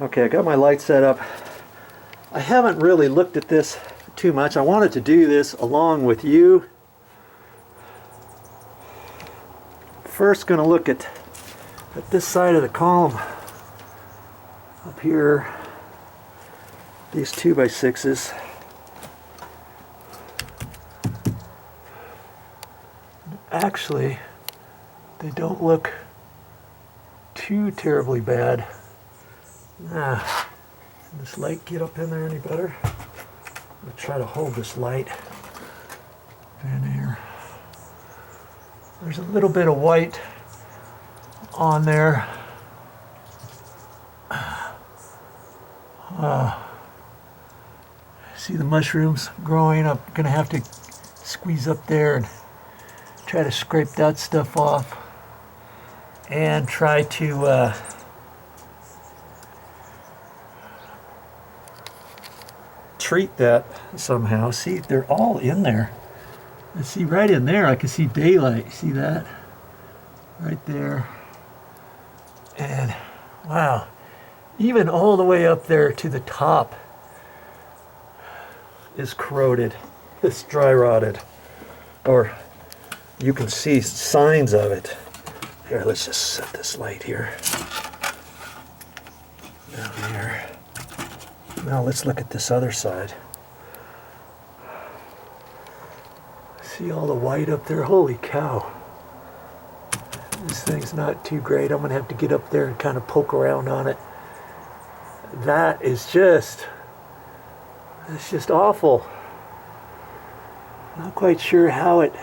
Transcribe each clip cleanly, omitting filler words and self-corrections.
Okay, I got my light set up. I haven't really looked at this too much. I wanted to do this along with you. First going to look at this side of the column up here, these 2x6s. Actually, they don't look too terribly bad. Can this light get up in there any better? I'm going to try to hold this light in here. There's a little bit of white on there. See the mushrooms growing? I'm going to have to squeeze up there and try to scrape that stuff off and try to treat that somehow. See, they're all in there. And see, right in there I can see daylight. See that? Right there. And wow, even all the way up there to the top is corroded. It's dry rotted. Or you can see signs of it. Here, let's just set this light here. Down here. Now let's look at this other side. See all the white up there? Holy cow. This thing's not too great. I'm going to have to get up there and kind of poke around on it. That is just, it's just awful. Not quite sure how it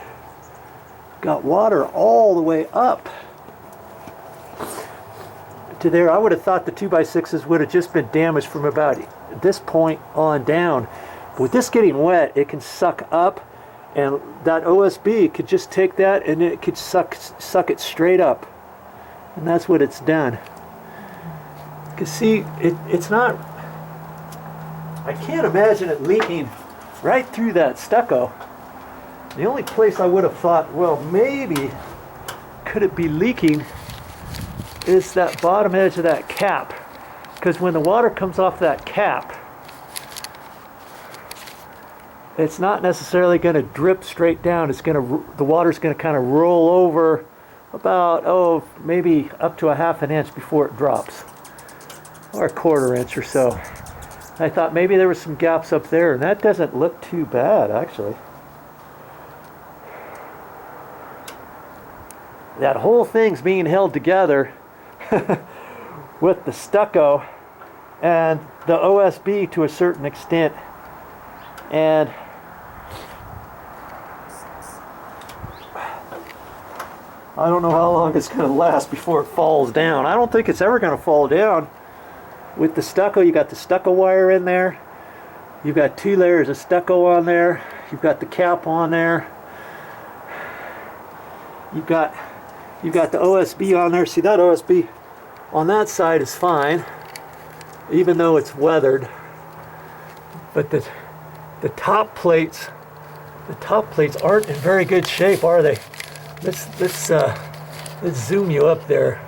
got water all the way up to there. I would have thought the 2x6s would have just been damaged from about this point on down. But with this getting wet, it can suck up, and that OSB could just take that and it could suck it straight up. And that's what it's done. You can see it's not, I can't imagine it leaking right through that stucco. The only place I would have thought, well, maybe could it be leaking is that bottom edge of that cap. Because when the water comes off that cap, it's not necessarily going to drip straight down. It's going to, the water's going to kind of roll over about, maybe up to a ½ an inch before it drops, or a ¼ inch or so. I thought maybe there were some gaps up there, and that doesn't look too bad, actually. That whole thing's being held together with the stucco and the OSB to a certain extent. And I don't know how long it's going to last before it falls down. I don't think it's ever going to fall down. With the stucco, you got the stucco wire in there. You've got 2 layers of stucco on there. You've got the cap on there. You've got the OSB on there. See, that OSB on that side is fine, even though it's weathered. But the top plates aren't in very good shape, are they? Let's zoom you up there.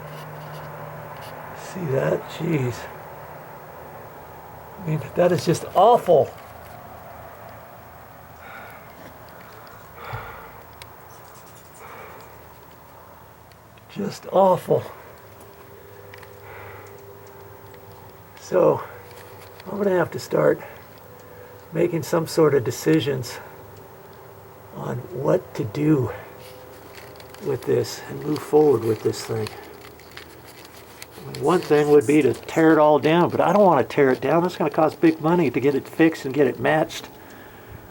See that? Jeez. I mean, that is just awful. Just awful. So I'm going to have to start making some sort of decisions on what to do with this and move forward with this thing. I mean, one thing would be to tear it all down, but I don't want to tear it down. It's going to cost big money to get it fixed and get it matched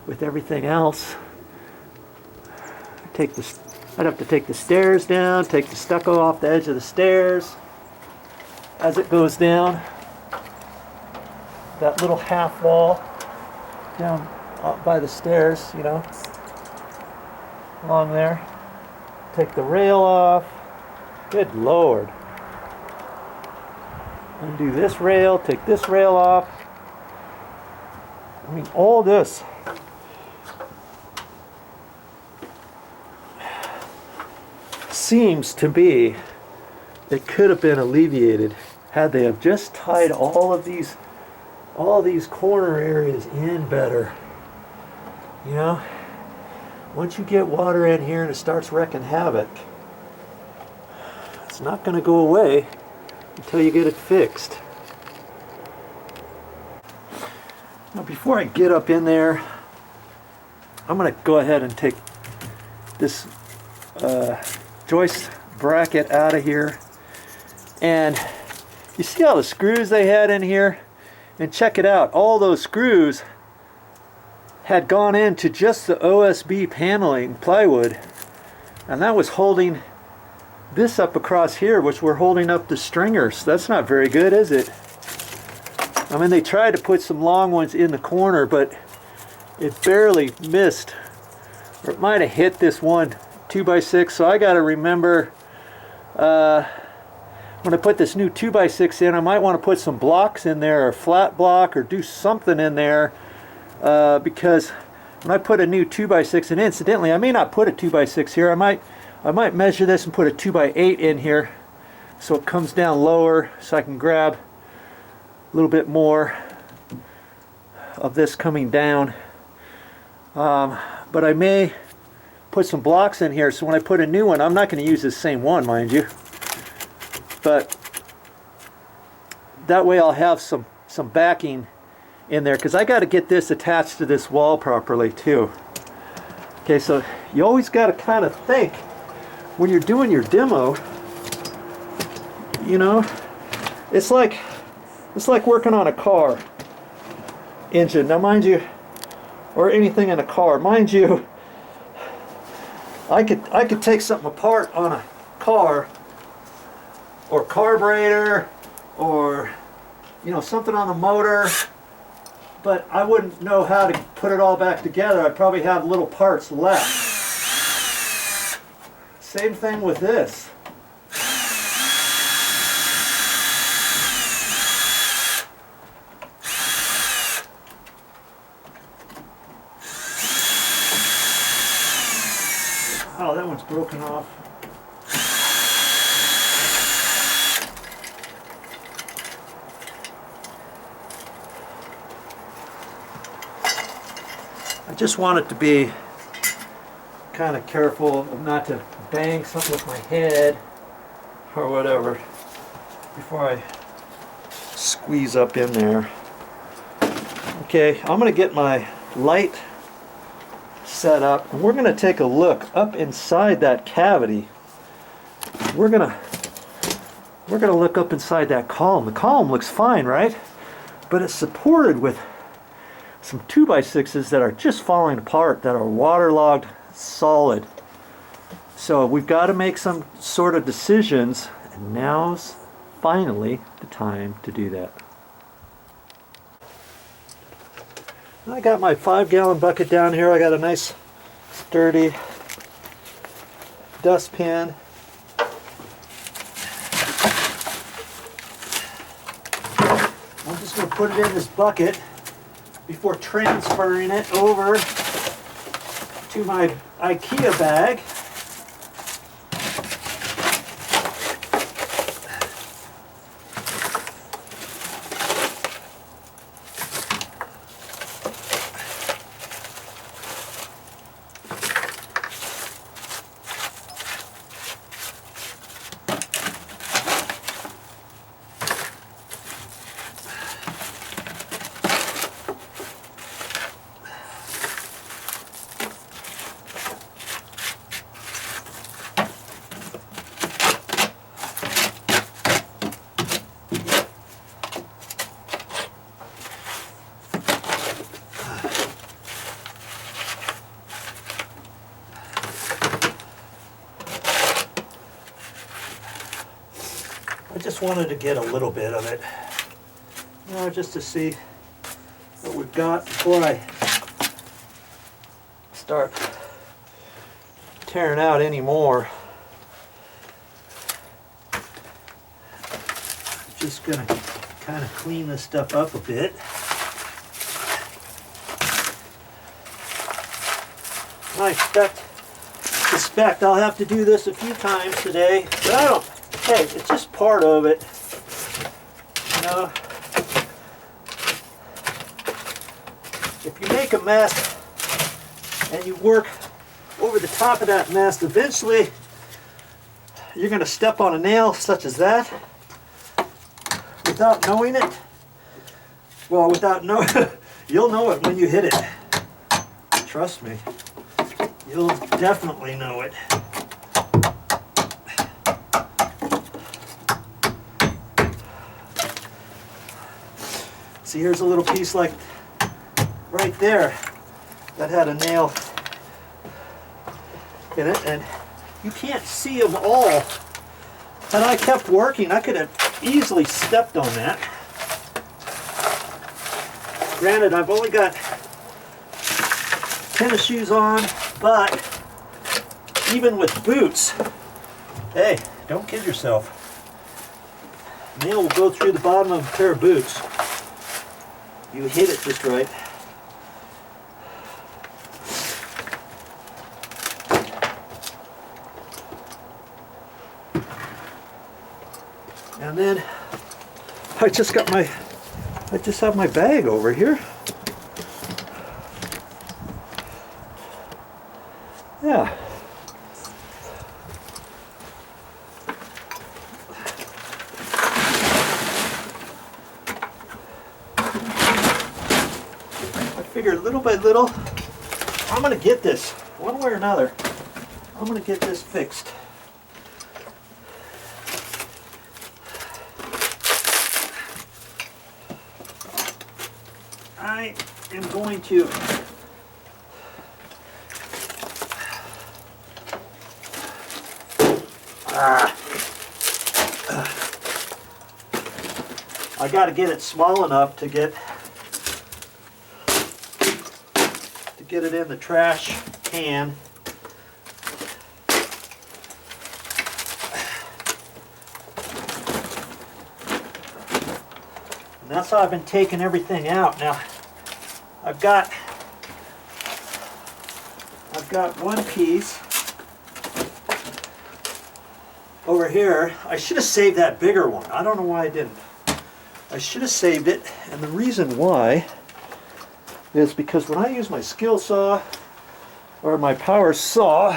with everything else. I'd have to take the stairs down, take the stucco off the edge of the stairs as it goes down. That little half wall down by the stairs, you know, along there. Take the rail off. Good Lord. Undo this rail, take this rail off. I mean, all this. Seems to be, it could have been alleviated had they have just tied all these corner areas in better. You know, once you get water in here and it starts wreaking havoc, it's not going to go away until you get it fixed. Now before I get up in there, I'm going to go ahead and take this joist bracket out of here. And you see all the screws they had in here? And check it out, all those screws had gone into just the OSB paneling plywood, and that was holding this up across here, which were holding up the stringers. That's not very good, is it? I mean, they tried to put some long ones in the corner, but it barely missed, or it might have hit this one 2x6. So I got to remember when I put this new 2x6 in, I might want to put some blocks in there, or flat block, or do something in there, because when I put a new 2x6, and incidentally, I may not put a 2x6 here. I might measure this and put a 2x8 in here, so it comes down lower, so I can grab a little bit more of this coming down. But I may put some blocks in here, so when I put a new one, I'm not going to use the same one, mind you. But that way I'll have some backing in there, because I got to get this attached to this wall properly too. Okay, so you always got to kind of think when you're doing your demo, you know, it's like working on a car engine. Now mind you, or anything in a car, mind you, I could take something apart on a car, or carburetor, or you know, something on the motor, but I wouldn't know how to put it all back together. I'd probably have little parts left. Same thing with this. Oh, that one's broken off. I just want it to be kind of careful not to bang something with my head or whatever before I squeeze up in there. Okay, I'm going to get my light set up, and we're going to take a look up inside that cavity. We're going to look up inside that column. The column looks fine, right? But it's supported with some 2x6s that are just falling apart, that are waterlogged solid. So we've got to make some sort of decisions, and now's finally the time to do that. I got my 5-gallon bucket down here. I got a nice sturdy dustpan. I'm just going to put it in this bucket before transferring it over to my IKEA bag. I just wanted to get a little bit of it, you know, just to see what we've got before I start tearing out any more. Just gonna kind of clean this stuff up a bit. I suspect I'll have to do this a few times today, but I don't. Hey, it's just part of it. know, if you make a mess and you work over the top of that mess, eventually you're going to step on a nail such as that without knowing it. Well, without knowing, you'll know it when you hit it. Trust me, you'll definitely know it. See, here's a little piece like right there that had a nail in it, and you can't see them all. And I kept working. I could have easily stepped on that. Granted, I've only got tennis shoes on, but even with boots, hey, don't kid yourself. Nail will go through the bottom of a pair of boots. You hit it just right. And then I just have my bag over here. Yeah. I figured little by little, I'm going to get this, one way or another, I'm going to get this fixed. I am going to I got to get it small enough to get it in the trash can. And that's how I've been taking everything out. Now, I've got one piece over here. I should have saved that bigger one. I don't know why I didn't. I should have saved it, and the reason why is because when I use my skill saw or my power saw,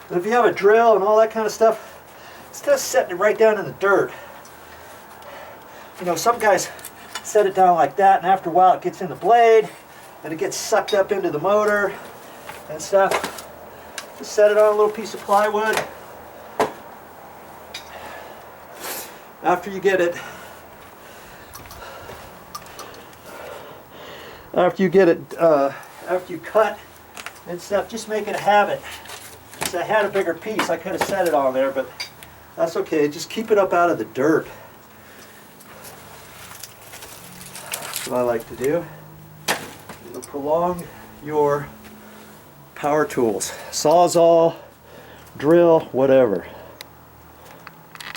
and if you have a drill and all that kind of stuff, instead of setting it right down in the dirt, you know, some guys set it down like that, and after a while it gets in the blade and it gets sucked up into the motor and stuff. Just set it on a little piece of plywood. After you get it, after you cut and stuff, just make it a habit. Since I had a bigger piece, I could have set it on there, but that's okay. Just keep it up out of the dirt. That's what I like to do. It'll prolong your power tools. Sawzall, drill, whatever.